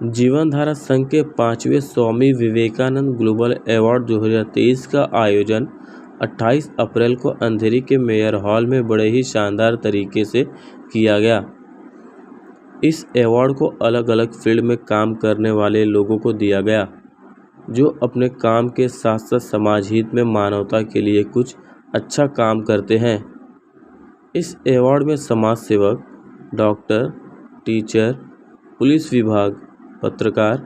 जीवनधारा संघ के 5वें स्वामी विवेकानंद ग्लोबल अवार्ड 2023 का आयोजन 28 अप्रैल को अंधेरी के मेयर हॉल में बड़े ही शानदार तरीके से किया गया। इस अवार्ड को अलग अलग फील्ड में काम करने वाले लोगों को दिया गया, जो अपने काम के साथ साथ समाज हित में मानवता के लिए कुछ अच्छा काम करते हैं। इस अवार्ड में समाज सेवक, डॉक्टर, टीचर, पुलिस विभाग, पत्रकार,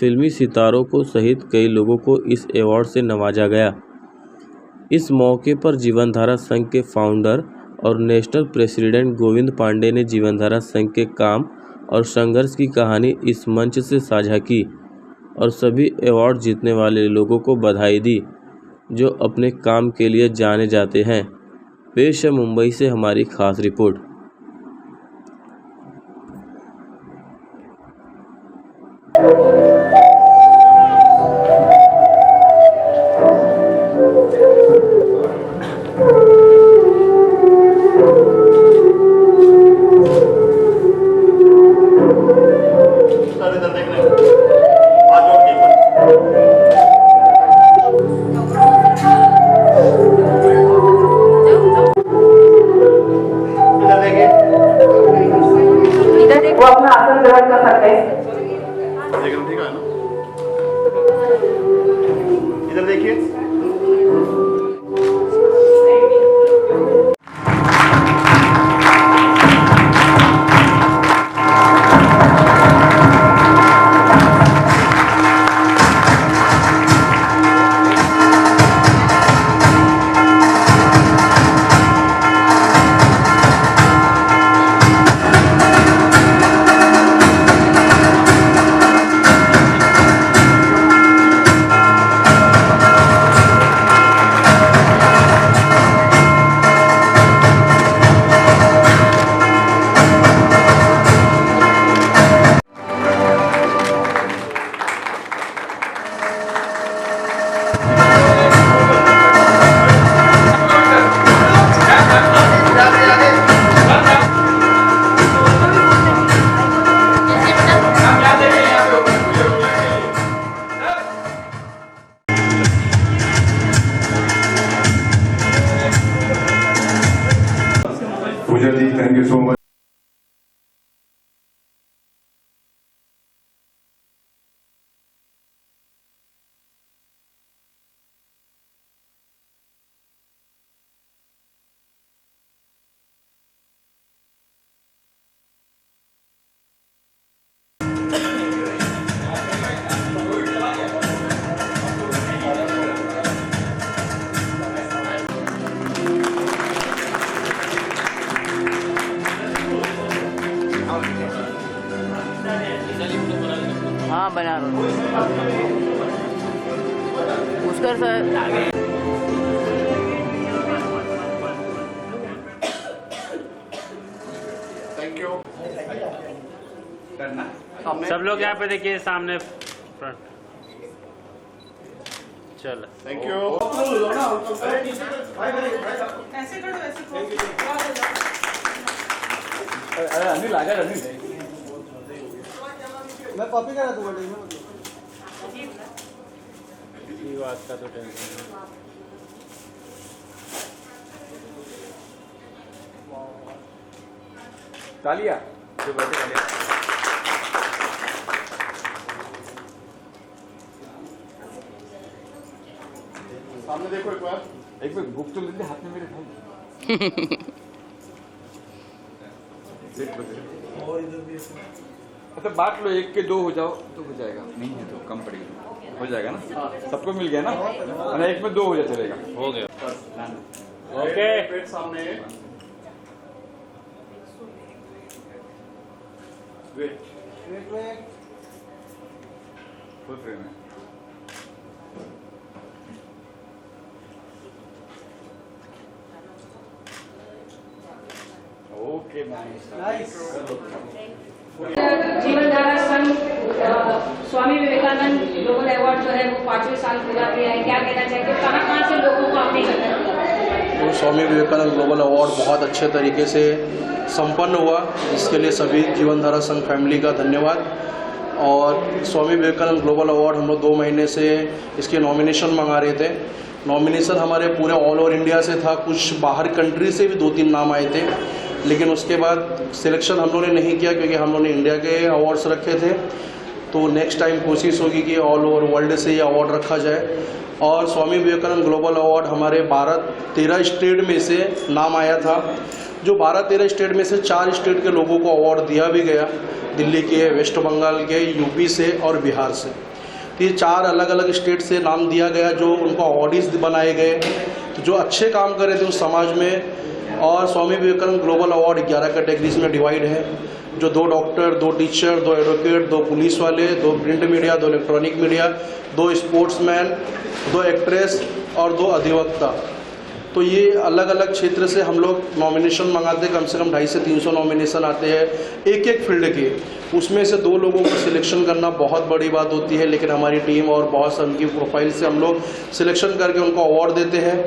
फिल्मी सितारों को सहित कई लोगों को इस अवार्ड से नवाजा गया। इस मौके पर जीवनधारा संघ के फाउंडर और नेशनल प्रेसिडेंट गोविंद पांडे ने जीवनधारा संघ के काम और संघर्ष की कहानी इस मंच से साझा की और सभी अवार्ड जीतने वाले लोगों को बधाई दी, जो अपने काम के लिए जाने जाते हैं। पेश है मुंबई से हमारी खास रिपोर्ट। वो अपना आसन ग्रहण कर सकते हैं। एकदम ठीक है ना? इधर देखिए। पूजा जी, थैंक यू सो मच। हाँ बना रहा उसका सर। Thank you. सब लोग यहाँ पे देखिए, सामने फ्रंट। चलो, थैंक यू। ऐसे करो, ऐसे करो। अरे अनिल आ गया। अनिल मैं कॉपी करा दूंगा। ये बात का तो टेंशन नहीं। तालिया जो बैठे तालिया। सामने देखो एक बार। एक बार बुक तो ले ले हाथ में मेरे भाई। अच्छा बांट लो, 1 के 2 हो जाओ तो हो जाएगा। नहीं है तो कम पड़ेगा, हो जाएगा ना। सबको मिल गया ना, और 1 में 2 हो जाए चलेगा। हो गया। ओके, पेट सामने। वेट फुल फ्रेम है। Okay nice. जीवनधारा संघ स्वामी विवेकानंद ग्लोबल अवार्ड जो है वो 5वें साल पूरा किया है। क्या कहना चाहिए, कहाँ से लोगों को आपने तो स्वामी विवेकानंद ग्लोबल अवार्ड बहुत अच्छे तरीके से संपन्न हुआ, इसके लिए सभी जीवनधारा संघ फैमिली का धन्यवाद। और स्वामी विवेकानंद ग्लोबल अवार्ड हम लोग 2 महीने से इसके नॉमिनेशन मंगा रहे थे। नॉमिनेशन हमारे पूरे ऑल ओवर इंडिया से था, कुछ बाहर कंट्री से भी 2-3 नाम आए थे, लेकिन उसके बाद सिलेक्शन हम लोगों ने नहीं किया क्योंकि हम लोगों ने इंडिया के अवार्ड्स रखे थे। तो नेक्स्ट टाइम कोशिश होगी कि ऑल ओवर वर्ल्ड से ये अवार्ड रखा जाए। और स्वामी विवेकानंद ग्लोबल अवार्ड हमारे 12-13 स्टेट में से नाम आया था, जो 12-13 स्टेट में से 4 स्टेट के लोगों को अवार्ड दिया भी गया, दिल्ली के, वेस्ट बंगाल के, यूपी से और बिहार से। तो ये 4 अलग अलग स्टेट से नाम दिया गया जो उनको अवार्डीज बनाए गए, तो जो अच्छे काम कर रहे थे उस समाज में। और Swami Vivekananda global award 11 categories में डिवाइड है, जो 2 डॉक्टर, 2 टीचर, 2 एडवोकेट, 2 पुलिस वाले, 2 print media, 2 electronic media, 2 sportsman, 2 actress और 2 अधिवक्ता। तो ये अलग अलग क्षेत्र से हम लोग नॉमिनेशन मंगाते हैं, कम से कम 250 से 300 नॉमिनेशन आते हैं एक फील्ड के। उसमें से 2 लोगों को सिलेक्शन करना बहुत बड़ी बात होती है, लेकिन हमारी टीम और बहुत सारी उनकी प्रोफाइल से हम लोग सिलेक्शन करके उनको अवार्ड देते हैं।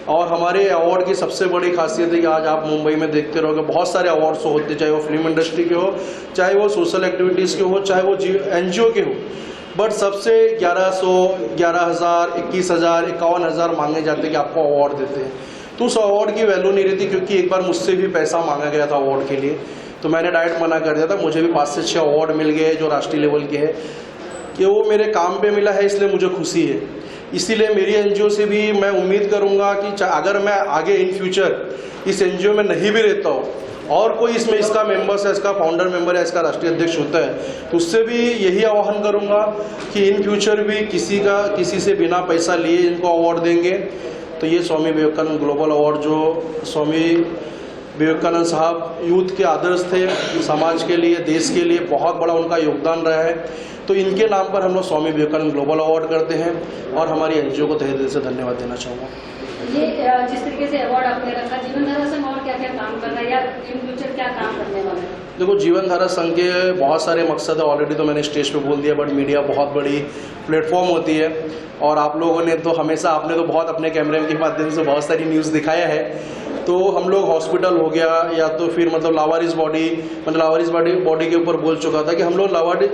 और हमारे अवार्ड की सबसे बड़ी खासियत है कि आज आप मुंबई में देखते रहोगे बहुत सारे अवार्ड्स होते, चाहे वो फिल्म इंडस्ट्री के हो, चाहे वो सोशल एक्टिविटीज़ के हो, चाहे वो NGO के हो, बट सबसे 1100, 11,000, 21,000, 51,000 मांगे जाते हैं कि आपको अवार्ड देते हैं। तो उस अवार्ड की वैल्यू नहीं रहती, क्योंकि एक बार मुझसे भी पैसा मांगा गया था अवार्ड के लिए, तो मैंने डायरेक्ट मना कर दिया था। मुझे भी 5 से 6 अवार्ड मिल गए जो राष्ट्रीय लेवल के हैं, कि वो मेरे काम पे मिला है, इसलिए मुझे खुशी है। इसीलिए मेरी NGO से भी मैं उम्मीद करूँगा कि अगर मैं आगे इन फ्यूचर इस NGO में नहीं भी रहता हूँ और कोई इसमें इसका मेंबर्स है, इसका फाउंडर मेंबर है, इसका राष्ट्रीय अध्यक्ष होता है, तो उससे भी यही आह्वान करूंगा कि इन फ्यूचर भी किसी से बिना पैसा लिए इनको अवार्ड देंगे। तो ये स्वामी विवेकानंद ग्लोबल अवार्ड, जो स्वामी विवेकानंद साहब यूथ के आदर्श थे, समाज के लिए, देश के लिए बहुत बड़ा उनका योगदान रहा है, तो इनके नाम पर हम लोग स्वामी विवेकानंद ग्लोबल अवार्ड करते हैं। और हमारी NGO को तहे दिल से धन्यवाद देना चाहूँगा। ये जिस तरीके से अवार्ड आपने रखा, जीवन धारा संघ और क्या क्या काम कर रहा है या इन फ्यूचर क्या काम करने वाला है? देखो, जीवन धारा संघ के बहुत सारे मकसद है, ऑलरेडी तो मैंने स्टेज पे बोल दिया, बट मीडिया बहुत बड़ी प्लेटफॉर्म होती है और आप लोगों ने तो हमेशा, आपने तो बहुत अपने कैमरे के माध्यम से बहुत सारी न्यूज़ दिखाया है। तो हम लोग हॉस्पिटल हो गया या तो फिर मतलब लावारिस बॉडी के ऊपर बोल चुका था कि हम लोग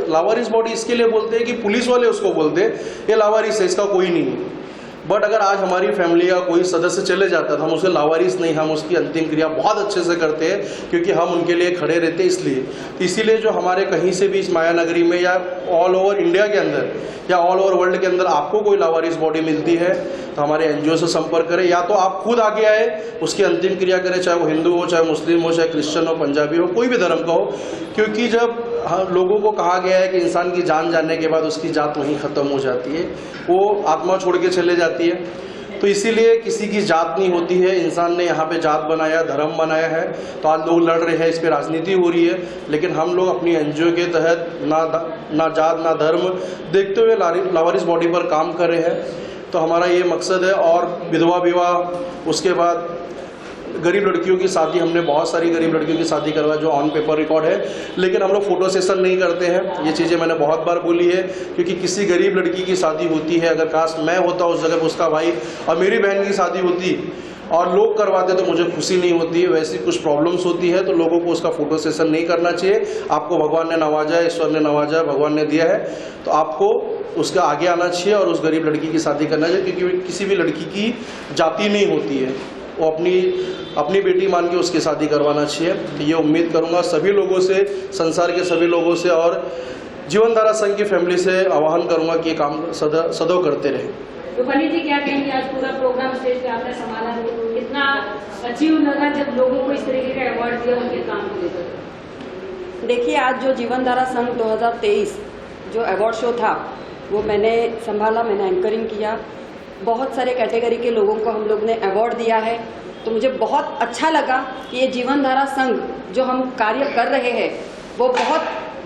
लावारिस बॉडी इसके लिए बोलते हैं कि पुलिस वाले उसको बोलते हैं ये लावारिस है, इसका कोई नहीं है। बट अगर आज हमारी फैमिली का कोई सदस्य चले जाता तो हम उसके लावारिस नहीं, हम उसकी अंतिम क्रिया बहुत अच्छे से करते हैं, क्योंकि हम उनके लिए खड़े रहते हैं। इसीलिए जो हमारे कहीं से भी इस माया नगरी में या ऑल ओवर इंडिया के अंदर या ऑल ओवर वर्ल्ड के अंदर आपको कोई लावारिस बॉडी मिलती है तो हमारे NGO से संपर्क करें, या तो आप खुद आगे आए उसकी अंतिम क्रिया करें, चाहे वो हिंदू हो, चाहे मुस्लिम हो, चाहे क्रिश्चियन हो, पंजाबी हो, कोई भी धर्म का हो। क्योंकि जब लोगों को कहा गया है कि इंसान की जान जाने के बाद उसकी जात वहीं ख़त्म हो जाती है, वो आत्मा छोड़ के चले जाती है। तो इसीलिए किसी की जात नहीं होती है, इंसान ने यहाँ पे जात बनाया, धर्म बनाया है, तो आज लोग लड़ रहे हैं, इस पर राजनीति हो रही है। लेकिन हम लोग अपनी NGO के तहत ना जात ना धर्म देखते हुए लावारिस बॉडी पर काम कर रहे हैं। तो हमारा ये मकसद है। और विधवा विवाह, उसके बाद गरीब लड़कियों की शादी, हमने बहुत सारी गरीब लड़कियों की शादी करवाई जो ऑन पेपर रिकॉर्ड है, लेकिन हम लोग फोटो सेशन नहीं करते हैं। ये चीज़ें मैंने बहुत बार बोली है, क्योंकि किसी गरीब लड़की की शादी होती है, अगर काश मैं होता उस जगह पर उसका भाई और मेरी बहन की शादी होती और लोग करवाते तो मुझे खुशी नहीं होती है। वैसी कुछ प्रॉब्लम्स होती है, तो लोगों को उसका फोटो सेशन नहीं करना चाहिए। आपको भगवान ने नवाजा है, ईश्वर ने नवाजा है, भगवान ने दिया है, तो आपको उसका आगे आना चाहिए और उस गरीब लड़की की शादी करना चाहिए, क्योंकि किसी भी लड़की की जाति नहीं होती है, वो अपनी बेटी मान के उसकी शादी करवाना चाहिए। तो ये उम्मीद करूंगा सभी लोगों से, संसार के सभी लोगों से और जीवन धारा संघ की फैमिली से आह्वान करूंगा कि ये काम सदैव करते रहे। रूपाली जी, क्या कहेंगे? आज पूरा प्रोग्राम स्टेज पे आपने संभाला, कितना अचीव लगा जब लोगों को इस तरीके का अवार्ड दिया उनके काम को लेकर? देखिए, आज जो जीवन धारा संघ 2023 जो अवार्ड शो था वो मैंने संभाला, मैंने एंकरिंग किया। बहुत सारे कैटेगरी के लोगों को हम लोग ने अवार्ड दिया है, तो मुझे बहुत अच्छा लगा कि ये जीवन धारा संघ जो हम कार्य कर रहे हैं वो बहुत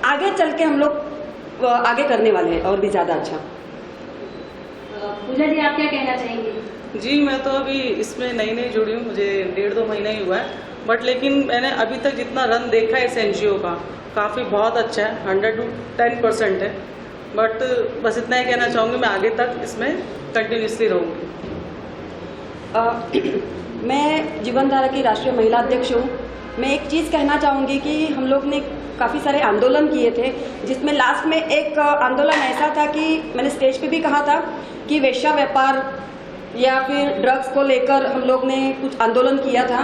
आगे चल के हम लोग आगे करने वाले हैं और भी ज़्यादा अच्छा। पूजा जी, आप क्या कहना चाहेंगे? जी, मैं तो अभी इसमें नई जुड़ी हूँ, मुझे 1.5-2 महीना ही हुआ है, बट लेकिन मैंने अभी तक जितना रन देखा है इस NGO का, काफ़ी बहुत अच्छा है, 100 to 10% है। बट बस इतना ही कहना चाहूँगी, मैं आगे तक इसमें कंटिन्यूसली रहूँगी। मैं जीवन धारा की राष्ट्रीय महिला अध्यक्ष हूँ। मैं एक चीज़ कहना चाहूँगी कि हम लोग ने काफ़ी सारे आंदोलन किए थे, जिसमें लास्ट में एक आंदोलन ऐसा था कि मैंने स्टेज पे भी कहा था कि वेश्या व्यापार या फिर ड्रग्स को लेकर हम लोग ने कुछ आंदोलन किया था।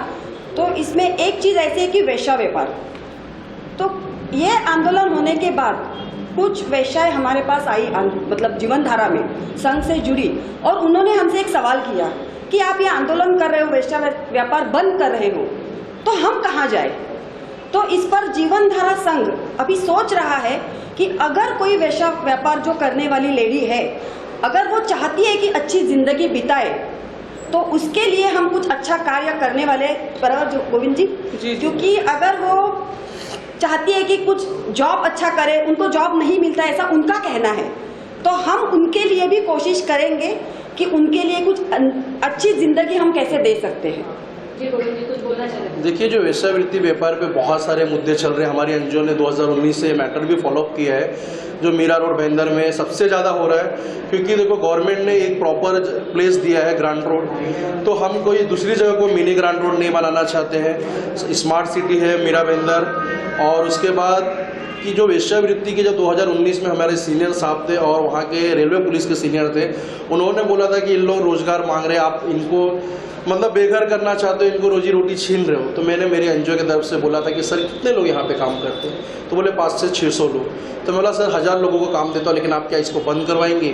तो इसमें एक चीज़ ऐसी है कि वेश्या व्यापार, तो ये आंदोलन होने के बाद कुछ वेश्याएं हमारे पास आई, मतलब जीवन धारा में संघ से जुड़ी, और उन्होंने हमसे एक सवाल किया कि आप ये आंदोलन कर रहे हो, वेश्या व्यापार बंद कर रहे हो, तो हम कहाँ जाए। तो इस पर जीवन धारा संघ अभी सोच रहा है कि अगर कोई वेश्या व्यापार जो करने वाली लेडी है, अगर वो चाहती है कि अच्छी जिंदगी बिताए, तो उसके लिए हम कुछ अच्छा कार्य करने वाले, बराबर जो गोविंद जी, क्योंकि अगर वो चाहती है कि कुछ जॉब अच्छा करे, उनको जॉब नहीं मिलता ऐसा उनका कहना है, तो हम उनके लिए भी कोशिश करेंगे कि उनके लिए कुछ अच्छी जिंदगी हम कैसे दे सकते हैं। देखिए, जो वेश्यावृत्ति व्यापार पे बहुत सारे मुद्दे चल रहे हैं। हमारी एनजीओ ने 2019 से मैटर भी फॉलोअप किया है, जो मीरा रोड भाईंदर में सबसे ज़्यादा हो रहा है, क्योंकि देखो गवर्नमेंट ने एक प्रॉपर प्लेस दिया है ग्रांट रोड, तो हम कोई दूसरी जगह को मिनी ग्रांट रोड नहीं बनाना चाहते हैं। स्मार्ट सिटी है मीरा भाईंदर, और उसके बाद कि जो वेश्यावृत्ति के जब 2019 में हमारे सीनियर साहब थे और वहाँ के रेलवे पुलिस के सीनियर थे, उन्होंने बोला था कि इन लोग रोजगार मांग रहे हैं, आप इनको मतलब बेघर करना चाहते हो, इनको रोजी रोटी छीन रहे हो। तो मैंने मेरे एनजीओ की तरफ से बोला था कि सर कितने लोग यहाँ पे काम करते हैं, तो बोले 500 से 600 लोग। तो मैं बोला सर 1000 लोगों को काम देता हूँ, लेकिन आप क्या इसको बंद करवाएंगे।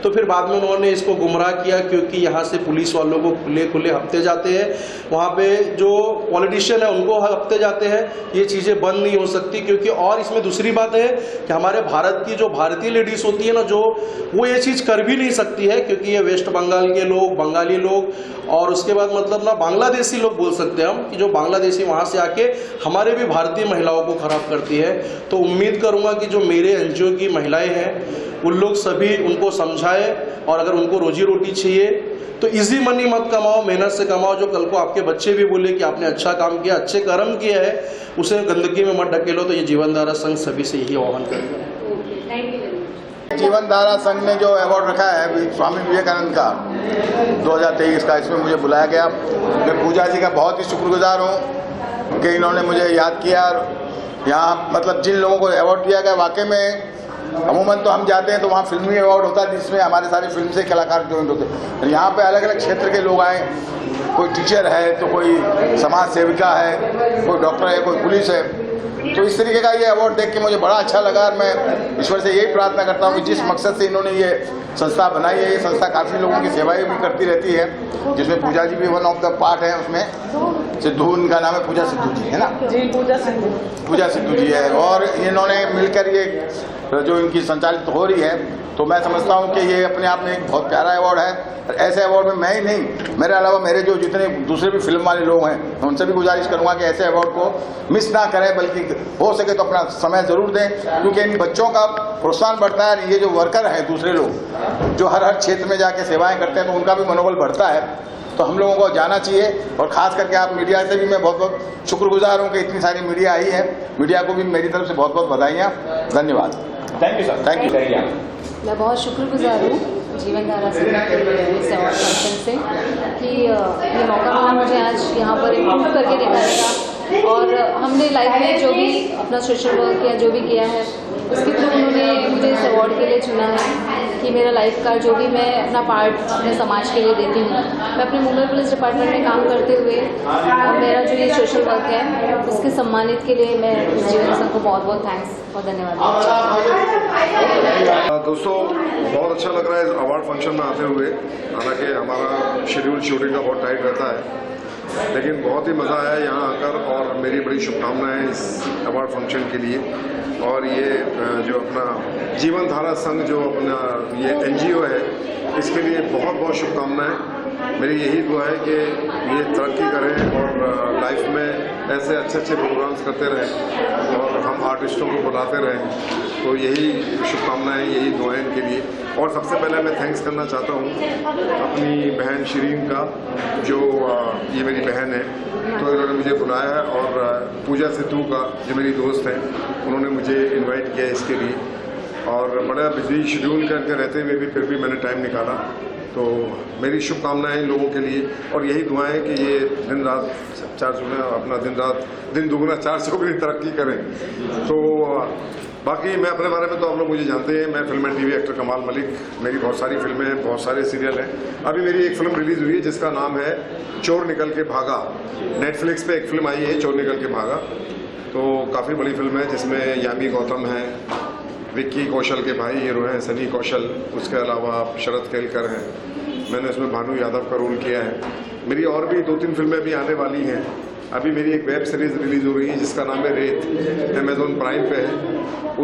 तो फिर बाद में उन्होंने इसको गुमराह किया, क्योंकि यहाँ से पुलिस वालों को खुले हफ्ते जाते हैं, वहाँ पे जो पॉलिटिशियन है उनको हफ्ते जाते हैं, ये चीज़ें बंद नहीं हो सकती। क्योंकि और इसमें दूसरी बात है कि हमारे भारत की जो भारतीय लेडीज़ होती है ना, जो वो ये चीज़ कर भी नहीं सकती है, क्योंकि ये वेस्ट बंगाल के लोग, बंगाली लोग, और उसके बाद मतलब ना बांग्लादेशी लोग बोल सकते हैं हम, कि जो बांग्लादेशी वहाँ से आके हमारे भी भारतीय महिलाओं को ख़राब करती है। तो उम्मीद करूँगा कि जो मेरे एनजीओ की महिलाएं हैं उन लोग सभी उनको समझाए, और अगर उनको रोजी रोटी चाहिए तो इजी मनी मत कमाओ, मेहनत से कमाओ, जो कल को आपके बच्चे भी बोले कि आपने अच्छा काम किया, अच्छे कर्म किया है, उसे गंदगी में मत ढकेलो। तो ये जीवन धारा संघ सभी से यही आह्वान करेगा। जीवन धारा संघ ने जो अवार्ड रखा है स्वामी विवेकानंद का 2023 का, इसमें मुझे बुलाया गया। मैं पूजा जी का बहुत ही शुक्रगुजार हूँ कि इन्होंने मुझे याद किया। यहाँ मतलब जिन लोगों को अवार्ड दिया गया, वाकई में अमूमन तो हम जाते हैं तो वहाँ फिल्मी अवार्ड होता है, जिसमें हमारे सारे फिल्म से कलाकार ज्वाइन होते हैं। यहाँ पे अलग अलग क्षेत्र के लोग आए, कोई टीचर है तो कोई समाज सेविका है, कोई डॉक्टर है, कोई पुलिस है। तो इस तरीके का ये अवार्ड देख के मुझे बड़ा अच्छा लगा, और मैं ईश्वर से यही प्रार्थना करता हूँ कि जिस मकसद से इन्होंने ये संस्था बनाई है, ये संस्था काफ़ी लोगों की सेवाएं भी करती रहती है, जिसमें पूजा जी भी वन ऑफ द पार्ट है। उसमें सिद्धू, उनका नाम है पूजा सिद्धू जी, है ना जी, पूजा सिद्धू जी है, और इन्होंने मिलकर ये जो इनकी संचालित हो रही है, तो मैं समझता हूँ कि ये अपने आप में एक बहुत प्यारा अवार्ड है। ऐसे अवार्ड में मैं ही नहीं, मेरे अलावा मेरे जो जितने दूसरे भी फिल्म वाले लोग हैं, मैं उनसे भी गुजारिश करूँगा कि ऐसे अवार्ड को मिस ना करें, बल्कि हो सके तो अपना समय ज़रूर दें, क्योंकि इन बच्चों का प्रोत्साहन बढ़ता है। ये जो वर्कर हैं दूसरे लोग जो हर क्षेत्र में जाके सेवाएं करते हैं, तो उनका भी मनोबल बढ़ता है। तो हम लोगों को जाना चाहिए, और ख़ास करके आप मीडिया से भी मैं बहुत बहुत शुक्रगुजार हूँ कि इतनी सारी मीडिया आई है। मीडिया को भी मेरी तरफ से बहुत बहुत बधाइयाँ, धन्यवाद। Thank you sir, thank you. मैं बहुत शुक्रगुजार हूँ जीवन धारा से इस अवार्ड फंक्शन से कि ये मौका मिला मुझे आज यहाँ पर इम्प्रूव करके दिखाने का। और हमने लाइफ में जो भी अपना सोशल वर्क या जो भी किया है, उसके थ्रू उन्होंने मुझे इस अवार्ड के लिए चुना है कि मेरा लाइफ का जो भी मैं अपना पार्ट अपने समाज के लिए देती हूँ। मैं अपने मुंबई पुलिस डिपार्टमेंट में काम करते हुए मेरा जो ये सोशल वर्क है, उसके सम्मानित के लिए मैं इस जीवन संघ को बहुत बहुत थैंक्स और धन्यवाद। दोस्तों, बहुत अच्छा लग रहा है इस अवार्ड फंक्शन में आते हुए। हालांकि हमारा शेड्यूल शूटिंग का बहुत टाइट रहता है, लेकिन बहुत ही मज़ा आया यहाँ आकर, और मेरी बड़ी शुभकामनाएं इस अवार्ड फंक्शन के लिए। और ये जो अपना जीवन धारा संघ जो अपना ये एनजीओ है, इसके लिए बहुत बहुत शुभकामनाएं। मेरी यही दुआ है कि ये तरक्की करें और लाइफ में ऐसे अच्छे अच्छे प्रोग्राम्स करते रहें, और हम आर्टिस्टों को बुलाते रहें। तो यही शुभकामनाएं, यही दुआएं इनके लिए। और सबसे पहले मैं थैंक्स करना चाहता हूँ अपनी बहन शिरीन का, जो ये मेरी बहन है, तो इन्होंने मुझे बुलाया है, और पूजा सिद्धू का जो मेरी दोस्त हैं, उन्होंने मुझे इनवाइट किया इसके लिए। और बड़ा बिजी शेड्यूल करके रहते हुए भी फिर भी मैंने टाइम निकाला। तो मेरी शुभकामनाएं लोगों के लिए और यही दुआएं कि ये दिन रात दिन दुगुना चार चौगुनी तरक्की करें। तो बाकी मैं अपने बारे में तो आप लोग मुझे जानते हैं, मैं फिल्म एंड टीवी एक्टर कमाल मलिक, मेरी बहुत सारी फिल्में हैं, बहुत सारे सीरियल हैं। अभी मेरी एक फिल्म रिलीज हुई है जिसका नाम है चोर निकल के भागा। नेटफ्लिक्स पे एक फिल्म आई है चोर निकल के भागा, तो काफ़ी बड़ी फिल्म है जिसमें यामी गौतम है, विक्की कौशल के भाई हीरो हैं सनी कौशल, उसके अलावा शरद केलकर हैं, मैंने उसमें भानु यादव का रोल किया है। मेरी और भी 2-3 फिल्में भी आने वाली हैं। अभी मेरी एक वेब सीरीज़ रिलीज़ हो रही है जिसका नाम है रेत, अमेज़ॉन प्राइम पे है।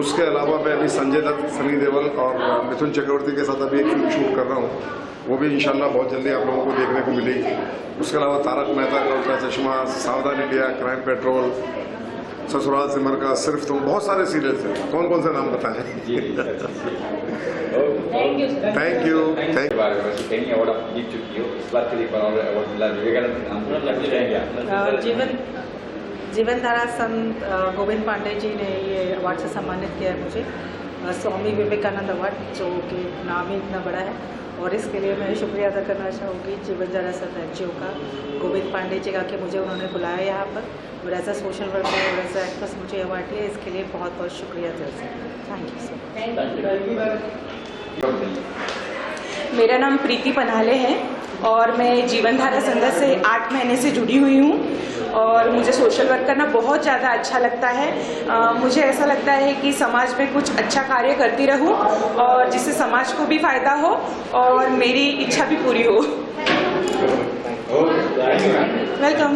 उसके अलावा मैं अभी संजय दत्त, सनी देओल और मिथुन चक्रवर्ती के साथ अभी एक फिल्म शूट कर रहा हूँ, वो भी इंशाल्लाह बहुत जल्दी आप लोगों को देखने को मिलेगी। उसके अलावा तारक मेहता का उल्टा चश्मा, सावधान India, crime petrol, Sasural Simar का, सिर्फ तुम, बहुत सारे सीरियल्स हैं। कौन कौन से नाम बताएं? Thank you. जीवन धारा संत गोविंद पांडे जी ने ये अवार्ड से सम्मानित किया है मुझे, स्वामी विवेकानंद अवार्ड, जो कि नाम ही इतना बड़ा है। और इसके लिए मैं शुक्रिया अदा करना चाहूँगी जीवन धारा संत एनजीओ का, गोविंद पांडे जी का, कि मुझे उन्होंने बुलाया यहाँ पर और एज अ सोशल वर्कर और एज अ एक्ट्रेस मुझे अवार्ड दिया। इसके लिए बहुत बहुत शुक्रिया दिल से। Thank you sir. मेरा नाम प्रीति पनाले है और मैं जीवन धारा संघर्ष से 8 महीने से जुड़ी हुई हूँ और मुझे सोशल वर्क करना बहुत ज़्यादा अच्छा लगता है। मुझे ऐसा लगता है कि समाज में कुछ अच्छा कार्य करती रहूँ और जिससे समाज को भी फायदा हो और मेरी इच्छा भी पूरी हो। वेलकम।